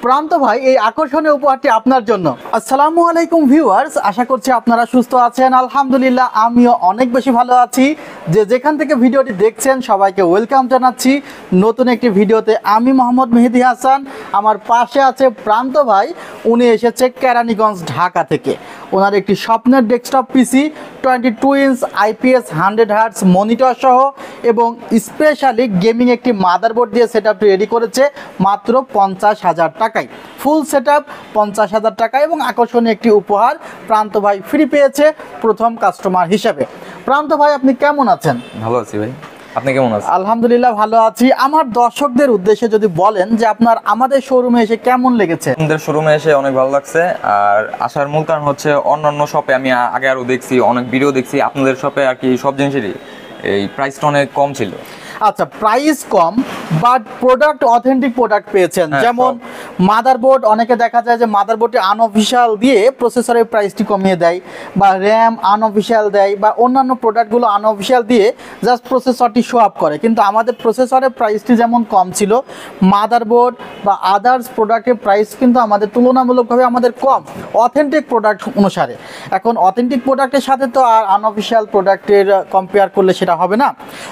প্রান্ত ভাই এই আকর্ষণীয় উপহারটি আপনার জন্য। আসসালামু আলাইকুম ভিউয়ার্স, আশা করছি আপনারা সুস্থ আছেন। আলহামদুলিল্লাহ আমিও অনেক বেশি ভালো আছি। যেখান থেকে ভিডিওটি দেখছেন সবাইকে ওয়েলকাম জানাচ্ছি নতুন একটি ভিডিওতে। আমি মোহাম্মদ মেহেদি হাসান, আমার পাশে আছে প্রান্ত ভাই। উনি এসেছে কেরানীগঞ্জ ঢাকা থেকে। ওনার একটি স্বপ্নের ডেস্কটপ পিসি 22 ইঞ্চ IPS 100Hz মনিটর সহ এবং স্পেশালি গেমিং একটি মাদারবোর্ড দিয়ে সেটআপটি রেডি করেছে মাত্র 50,000 টাকায়। ফুল সেটআপ 50,000 টাকা এবং আকর্ষণীয় একটি উপহার প্রান্ত ভাই ফ্রি পেয়েছে প্রথম কাস্টমার হিসেবে। প্রান্ত ভাই আপনি কেমন আছেন? ভালো আছি ভাই, আপনি কেমন আছেন? আলহামদুলিল্লাহ ভালো আছি। আমার দর্শকদের উদ্দেশ্যে যদি বলেন যে আপনার আমাদের শোরুমে এসে কেমন লেগেছে? আমাদের শোরুমে এসে অনেক ভালো লাগছে। আর আসার মূল কারণ হচ্ছে অন্যান্য শপে আমি আগে আরও দেখছি, অনেক ভিডিও দেখছি, আপনাদের শপে আর কি সব জিনিসেরই এই প্রাইসটা অনেক কম ছিল। আচ্ছা, price com but product authentic product পেয়েছেন। যেমন মাদারবোর্ড, অনেকে দেখা যায় যে মাদারবোর্ডে আনঅফিশিয়াল দিয়ে প্রসেসরের প্রাইসটি কমিয়ে দেয়, বা র্যাম আনঅফিশিয়াল দেয়, বা অন্যান্য প্রোডাক্টগুলো আনঅফিশিয়াল দিয়ে জাস্ট প্রসেসরটি শো আপ করে। কিন্তু আমাদের প্রসেসরের প্রাইসটি যেমন কম ছিল, মাদারবোর্ড বা আদার্স প্রোডাক্টের প্রাইস কিন্তু আমাদের তুলনামূলকভাবে আমাদের কম অথেন্টিক প্রোডাক্ট অনুসারে। এখন অথেন্টিক প্রোডাক্টের সাথে তো আর আনঅফিশিয়াল প্রোডাক্টের কম্পেয়ার করলে সেটা হবে না।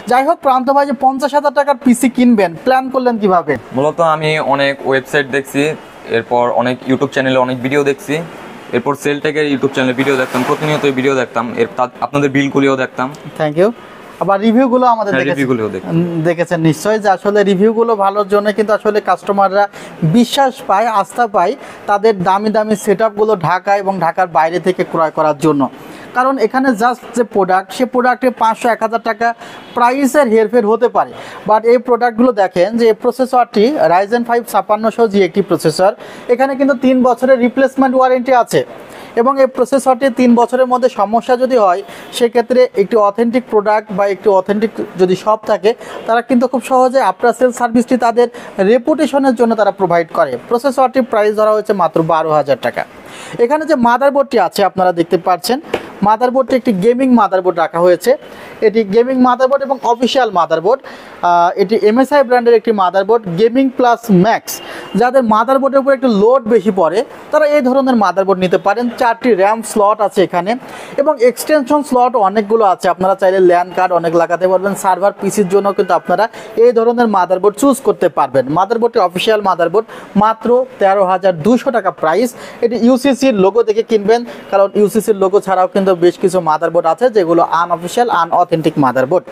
যাই হোক, প্রান্ত ভাই 50,000 টাকার পিসি কিনবেন, প্ল্যান করলেন কিভাবে? মূলত আমি অনেক ওয়েবসাইট দেখছি, এরপর অনেক ইউটিউব চ্যানেলে অনেক ভিডিও দেখছি, এরপর সেলটেকের ইউটিউব চ্যানেলে ভিডিও দেখতাম, প্রতিনিয়ত ভিডিও দেখতাম, আপনাদের বিলগুলিও দেখতাম। Thank you. আবার রিভিউগুলো আমাদের দেখেছেন নিশ্চয়ই, যে আসলে রিভিউগুলো ভালোর জন্য কিন্তু আসলে কাস্টমাররা বিশ্বাস পায়, আস্থা পায় তাদের দামি দামি সেটআপগুলো ঢাকা এবং ঢাকার বাইরে থেকে ক্রয় করার জন্য। কারণ এখানে জাস্ট যে প্রোডাক্ট, সে প্রোডাক্টে 500-1000 টাকা প্রাইসের হেরফের হতে পারে। বাট এই প্রোডাক্টগুলো দেখেন যে এই প্রসেসরটি Ryzen 5 5600G একটি প্রসেসর, এখানে কিন্তু 3 বছরের রিপ্লেসমেন্ট ওয়ারেন্টি আছে। এবং এই প্রসেসরটি 3 বছরের মধ্যে সমস্যা যদি হয়, সেক্ষেত্রে একটি অথেন্টিক প্রোডাক্ট বা একটি অথেন্টিক যদি শপ থাকে, তারা কিন্তু খুব সহজে আফটার সেল সার্ভিসটি তাদের রেপুটেশনের জন্য তারা প্রোভাইড করে। প্রসেসরটির প্রাইস ধরা হয়েছে মাত্র 12,000 টাকা। এখানে যে মাদারবোর্ডটি আছে আপনারা দেখতে পাচ্ছেন, মাদারবোর্ডটি একটি গেমিং মাদারবোর্ড রাখা হয়েছে। এটি গেমিং মাদারবোর্ড এবং অফিসিয়াল মাদারবোর্ড। এটি MSI ব্র্যান্ডের একটি মাদারবোর্ড, গেমিং প্লাস ম্যাক্স। যাদের মাদারবোর্ডের উপর একটু লোড বেশি পড়ে তারা এই ধরনের মাদারবোর্ড নিতে পারেন। 4টি র্যাম স্লট আছে এখানে এবং এক্সটেনশন স্লট অনেকগুলো আছে। আপনারা চাইলে ল্যান কার্ড অনেক লাগাতে পারবেন। সার্ভার পিসির জন্য কিন্তু আপনারা এই ধরনের মাদারবোর্ড চুজ করতে পারবেন। মাদারবোর্ডটি অফিসিয়াল মাদারবোর্ড, মাত্র 13,200 টাকা প্রাইস। এটি ইউসিসির লোগো দেখে কিনবেন, কারণ ইউসিসির লোগো ছাড়াও কিন্তু বেশ কিছু মাদারবোর্ড আছে যেগুলো আনঅফিশিয়াল আনঅথেন্টিক মাদারবোর্ড।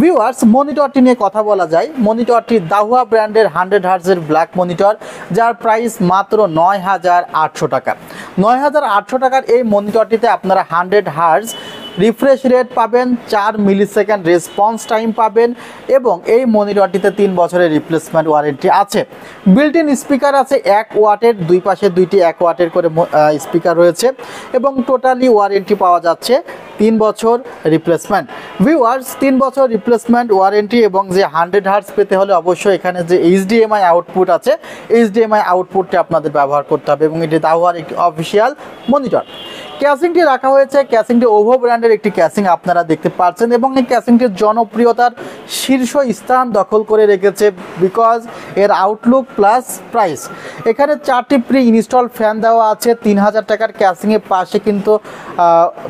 ভিউয়ার্স, মনিটরটি নিয়ে কথা বলা যায়। মনিটরটি দাহুয়া ব্র্যান্ডের 100Hz এর ব্ল্যাক মনিটর, যার প্রাইস মাত্র 9,800 টাকা। 9,800 টাকার এই মনিটরটিতে আপনারা 100Hz রিফ্রেশ রেট পাবেন, 4 মিলিসেকেন্ড রেসপন্স টাইম পাবেন এবং এই মনিটরটিতে 3 বছরের রিপ্লেসমেন্ট ওয়ারেন্টি আছে। বিল্ট ইন স্পিকার আছে 1 ওয়াটের, দুই পাশে 2টি 1 ওয়াটের করে স্পিকার রয়েছে এবং টোটালি ওয়ারেন্টি পাওয়া যাচ্ছে 3 বছর রিপ্লেসমেন্ট। ভিউয়ার্স, 3 বছর রিপ্লেসমেন্ট ওয়ারেন্টি এবং যে 100Hz পেতে হলে অবশ্যই এখানে যে HDMI আউটপুট আছে, HDMI আউটপুটটি আপনাদের ব্যবহার করতে হবে এবং এটি দাহুয়ার একটি অফিসিয়াল মনিটর। ক্যাসিংটি রাখা হয়েছে, ক্যাসিংটি ওভো ব্র্যান্ডের একটি ক্যাসিং আপনারা দেখতে পাচ্ছেন এবং এই ক্যাসিংটির জনপ্রিয়তার শীর্ষ স্থান দখল করে রেখেছে বিকজ এর আউটলুক প্লাস প্রাইস। এখানে 4টি প্রি ইনস্টল ফ্যান দেওয়া আছে। 3,000 টাকার ক্যাসিংয়ের পাশে কিন্তু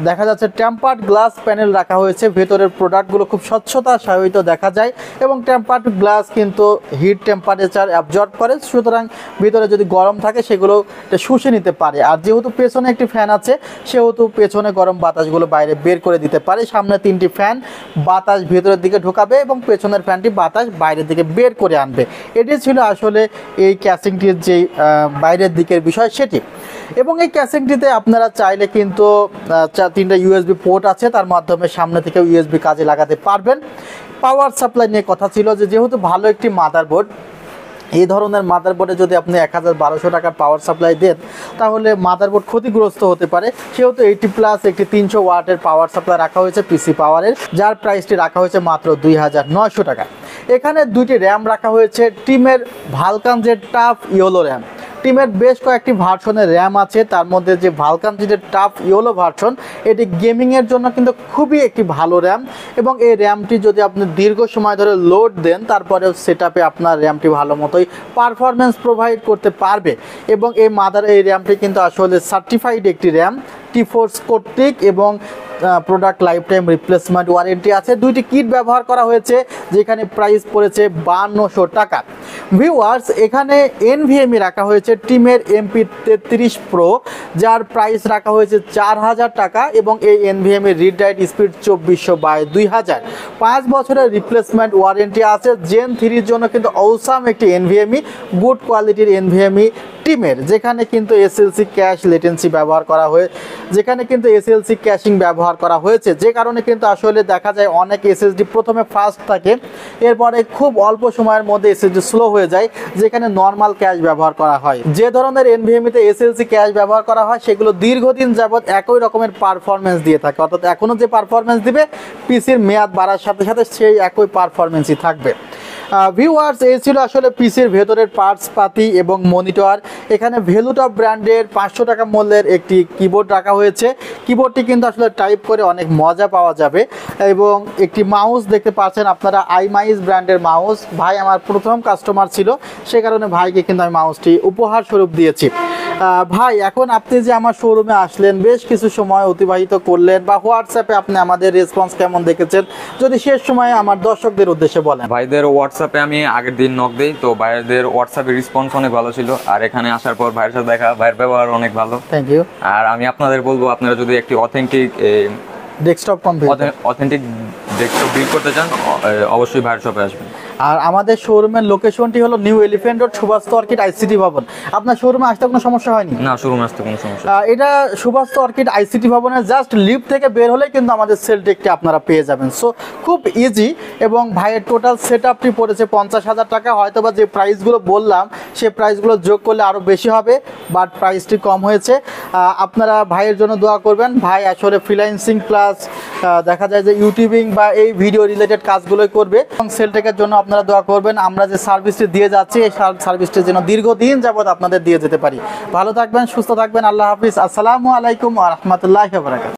দেখা যাচ্ছে টেম্পার্ড গ্লাস প্যানেল রাখা হয়েছে। ভেতরের প্রোডাক্টগুলো খুব স্বচ্ছতার সহিত দেখা যায় এবং টেম্পার্ড গ্লাস কিন্তু হিট টেম্পারেচার অ্যাবজর্ব করে, সুতরাং ভিতরে যদি গরম থাকে সেগুলো শুষে নিতে পারে। আর যেহেতু পেছনে একটি ফ্যান আছে, সেহেতু পেছনে গরম বাতাসগুলো বাইরে বের করে দিতে পারে। সামনে 3টি ফ্যান বাতাস ভেতরের দিকে ঢোকাবে এবং পেছনের ফ্যানটি বাতাস বাইরের দিকে বের করে আনবে। এটি ছিল আসলে এই ক্যাসিংটির যে বাইরের দিকের বিষয় সেটি। এবং এই ক্যাসিংটিতে আপনারা চাইলে কিন্তু 3টা USB পোর্ট আছে, তার মাধ্যমে সামনে থেকে USB কাজে লাগাতে পারবেন। পাওয়ার সাপ্লাই নিয়ে কথা ছিল যে যেহেতু ভালো একটি মাদারবোর্ড, এই ধরনের মাদারবোর্ডে যদি আপনি 1,1200 টাকার পাওয়ার সাপ্লাই দেন তাহলে মাদারবোর্ড ক্ষতিগ্রস্ত হতে পারে। সেহেতু 80+ একটি 300 ওয়াটের পাওয়ার সাপ্লাই রাখা হয়েছে পিসি পাওয়ারের, যার প্রাইসটি রাখা হয়েছে মাত্র 2,900 টাকা। এখানে 2টি র্যাম রাখা হয়েছে টিমের Vulkan Z tough yellow RAM. টিমের বেশ কয়েকটি ভার্সনের র্যাম আছে, তার মধ্যে যে ভালকান যেটা টাফ ইয়েলো ভার্সন, এটি গেমিংয়ের জন্য কিন্তু খুবই একটি ভালো র্যাম, এবং এই র্যামটি যদি আপনি দীর্ঘ সময় ধরে লোড দেন তারপরেও সেটআপে আপনার র্যামটি ভালো মতোই পারফরমেন্স প্রোভাইড করতে পারবে। এবং এই র্যামটি কিন্তু আসলে সার্টিফাইড একটি র্যাম, টি4 কর্তৃক, এবং product life time replacement warranty আছে। দুইটি কিট ব্যবহার করা হয়েছে, যেখানে প্রাইস পড়েছে 5200 টাকা। ভিউয়ার্স, এখানে NVMe রাখা হয়েছে টিমের MP33 Pro, যার প্রাইস রাখা হয়েছে 4000 টাকা, এবং এই NVMe রিড রাইট স্পিড 2400/2000, 5 বছরের রিপ্লেসমেন্ট ওয়ারেন্টি আছে। জেন 3 জন্য কিন্তু অসাম একটি NVMe, গুড কোয়ালিটির NVMe টিমের, যেখানে কিন্তু SLC ক্যাশ লেটেন্সি ব্যবহার করা SLC ক্যাশিং ব্যবহার করা হয়েছে, যে কারণে কিন্তু আসলে দেখা যায় অনেক SSD প্রথমে ফাস্ট থাকে, এরপরে খুব অল্প সময়ের মধ্যে SSD স্লো হয়ে যায়, যেখানে নর্মাল ক্যাশ ব্যবহার করা হয়। যে ধরনের NVMe তে SLC ক্যাশ ব্যবহার করা হয় সেগুলো দীর্ঘদিন যাবত একই রকমের পারফরমেন্স দিয়ে থাকে, অর্থাৎ এখনও যে পারফরমেন্স দিবে পিসির মেয়াদ বাড়ার সাথে সাথে সেই একই পারফরমেন্সই থাকবে। ভিউয়ার্স, এই ছিল আসলে পিসির ভেতরের পার্টস পাতি এবং মনিটর। এখানে ভ্যালুটপ ব্র্যান্ডের 500 টাকা মূল্যের একটি কিবোর্ড রাখা হয়েছে। কিবোর্ডটি কিন্তু আসলে টাইপ করে অনেক মজা পাওয়া যাবে, এবং একটি মাউস দেখতে পাচ্ছেন আপনারা, আইমাইস ব্র্যান্ডের মাউস। ভাই আমার প্রথম কাস্টমার ছিল, সে কারণে ভাইকে কিন্তু আমি মাউসটি উপহার স্বরূপ দিয়েছি। ভাই, এখন আপনি যে আমার শোরুমে আসলেন, বেশ কিছু সময় অতিবাহিত করলেন, বা হোয়াটসঅ্যাপে আপনি আমাদের রেসপন্স কেমন দেখেছেন, যদি শেষ সময়ে আমার দর্শকদের উদ্দেশ্যে বলেন। ভাইদের হোয়াটসঅ্যাপে আমি আগের দিন নক দেই, তো ভাইদের হোয়াটসঅ্যাপে রেসপন্স অনেক ভালো ছিল, আর এখানে আসার পর ভাইয়ের সাথে দেখা, ভাইয়ের ব্যবহার অনেক ভালো। Thank you. আর আমি আপনাদের বলবো, আপনারা যদি একটি অথেন্টিক ডেস্কটপ বিল্ড করতে চান, অবশ্যই ভাইয়ের শপে আসবেন। আর আমাদের শোরুমের লোকেশনটি হলো new elephant road, Subastu orchid ICT ভবন। আপনার শোরুমে আসতে কোনো সমস্যা হয়নি? না, শোরুমে আসতে কোনো সমস্যা। এটা সুভাস্তু অর্কিড ICT ভবনের জাস্ট লিফট থেকে বের হলেই কিন্তু আমাদের সেল টেকটি আপনারা পেয়ে যাবেন। সো খুব ইজি, এবং ভাইয়ের টোটাল সেটআপটি পড়েছে 50,000 টাকা। হয়তোবা যে প্রাইসগুলো বললাম সে প্রাইসগুলো যোগ করলে আরও বেশি হবে, বাট প্রাইসটি কম হয়েছে। আপনারা ভাইয়ের জন্য দোয়া করবেন। ভাই আসলে ফ্রিল্যান্সিং প্লাস দেখা যায় যে ইউটিউবিং বা এই ভিডিও রিলেটেড কাজগুলোই করবে, এবং সেল টেকের জন্য আপনারা দোয়া করবেন। আমরা যে সার্ভিসটি দিয়ে যাচ্ছি, এই সার্ভিসটি যেন দীর্ঘদিন যাবত আপনাদের দিয়ে যেতে পারি। ভালো থাকবেন, সুস্থ থাকবেন। আল্লাহ হাফিজ। আসসালামু আলাইকুম ওয়া রাহমাতুল্লাহি ওয়া বারাকাতুহু।